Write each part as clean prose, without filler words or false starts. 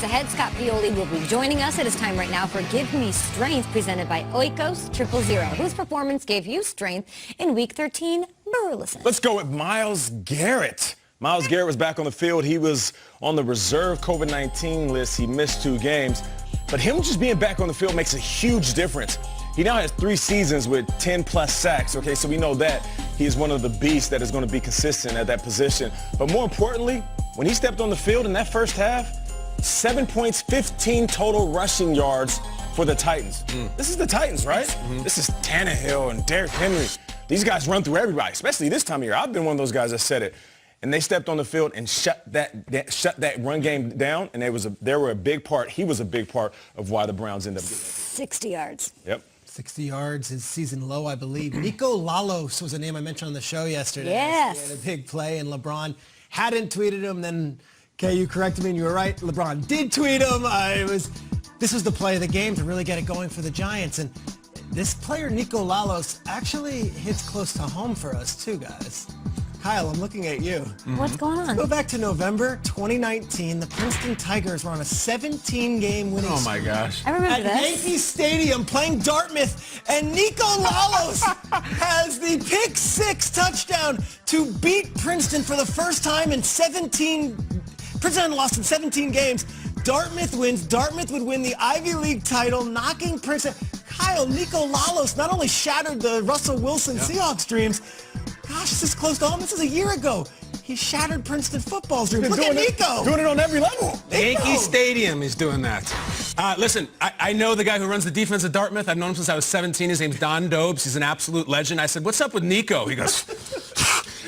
Ahead, Scott Pioli will be joining us. It is time right now for Give Me Strength, presented by Oikos 000, whose performance gave you strength in Week 13, Burleson. Let's go with Myles Garrett. Myles Garrett was back on the field. He was on the reserve COVID-19 list. He missed 2 games. But him just being back on the field makes a huge difference. He now has 3 seasons with 10-plus sacks, okay? So we know that he is one of the beasts that is going to be consistent at that position. But more importantly, when he stepped on the field in that first half, 7 points, 15 total rushing yards for the Titans. This is the Titans, right? This is Tannehill and Derrick Henry. These guys run through everybody, especially this time of year. I've been one of those guys that said it. And they stepped on the field and shut that run game down, and he was a big part of why the Browns ended up getting it. 60 yards. Yep. 60 yards, his season low, I believe. Nico Lalos was a name I mentioned on the show yesterday. Yes. He had a big play, and LeBron hadn't tweeted him. Then, okay, you corrected me, and you were right. LeBron did tweet him. This was the play of the game to really get it going for the Giants. And this player, Nico Lalos, actually hits close to home for us, too, guys. Kyle, I'm looking at you. What's going on? Go back to November 2019. The Princeton Tigers were on a 17-game winning streak. Oh, my gosh. I remember At this. Yankee Stadium playing Dartmouth, and Nico Lalos has the pick 6 touchdown to beat Princeton for the first time in 17. Princeton hadn't lost in 17 games. Dartmouth wins. Dartmouth would win the Ivy League title, knocking Princeton. Kyle, Nico Lalos not only shattered the Russell Wilson Seahawks dreams. Gosh, this is close to home. This is a year ago. He shattered Princeton football's dreams. Look at Nico. Doing it on every level. Yankee Stadium is doing that. Listen, I know the guy who runs the defense at Dartmouth. I've known him since I was 17. His name's Don Dobes. He's an absolute legend. I said, what's up with Nico? He goes,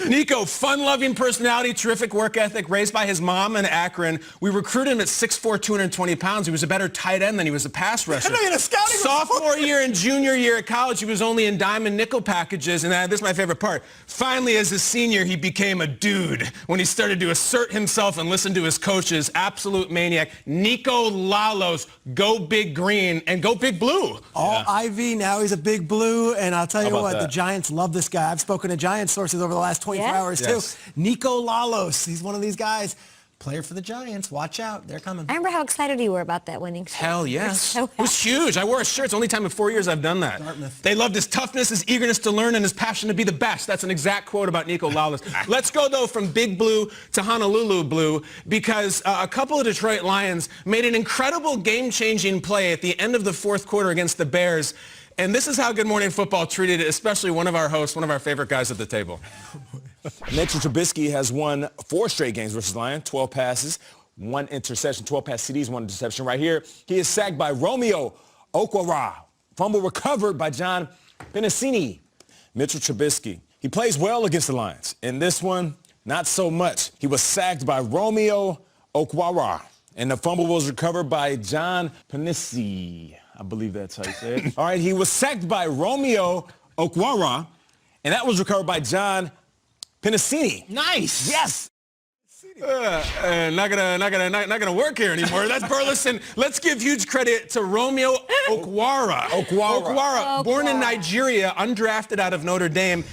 Nico, fun-loving personality, terrific work ethic, raised by his mom in Akron. We recruited him at 6'4", 220 pounds. He was a better tight end than he was a pass rusher. Sophomore year and junior year at college, he was only in dime and nickel packages. And this is my favorite part. Finally, as a senior, he became a dude when he started to assert himself and listen to his coaches. Absolute maniac. Nico Lalos, go big green and go big blue. All Ivy, now he's a big blue. And I'll tell you what, that? the Giants love this guy. I've spoken to Giants sources over the last 24 hours, too. Nico Lalos, he's one of these guys. Player for the Giants. Watch out. They're coming. I remember how excited you were about that winning streak. Hell yes. So it was huge. I wore a shirt. It's the only time in 4 years I've done that. Dartmouth. They loved his toughness, his eagerness to learn, and his passion to be the best. That's an exact quote about Nico Lalos. Let's go, though, from Big Blue to Honolulu Blue, because a couple of Detroit Lions made an incredible game-changing play at the end of the 4th quarter against the Bears. And this is how Good Morning Football treated it, especially one of our hosts, one of our favorite guys at the table. Mitchell Trubisky has won 4 straight games versus Lions, 12 passes, 1 interception, 12 pass CDs, 1 interception. Right here, he is sacked by Romeo Okwara. Fumble recovered by John Pennicini. Mitchell Trubisky, he plays well against the Lions. In this one, not so much. He was sacked by Romeo Okwara, and the fumble was recovered by John Pennicini. I believe that's how you say it. All right, he was sacked by Romeo Okwara, and that was recovered by John Pennicini. Nice. Yes. Not gonna work here anymore. That's Burleson. Let's give huge credit to Romeo Okwara. Born in Nigeria, undrafted out of Notre Dame.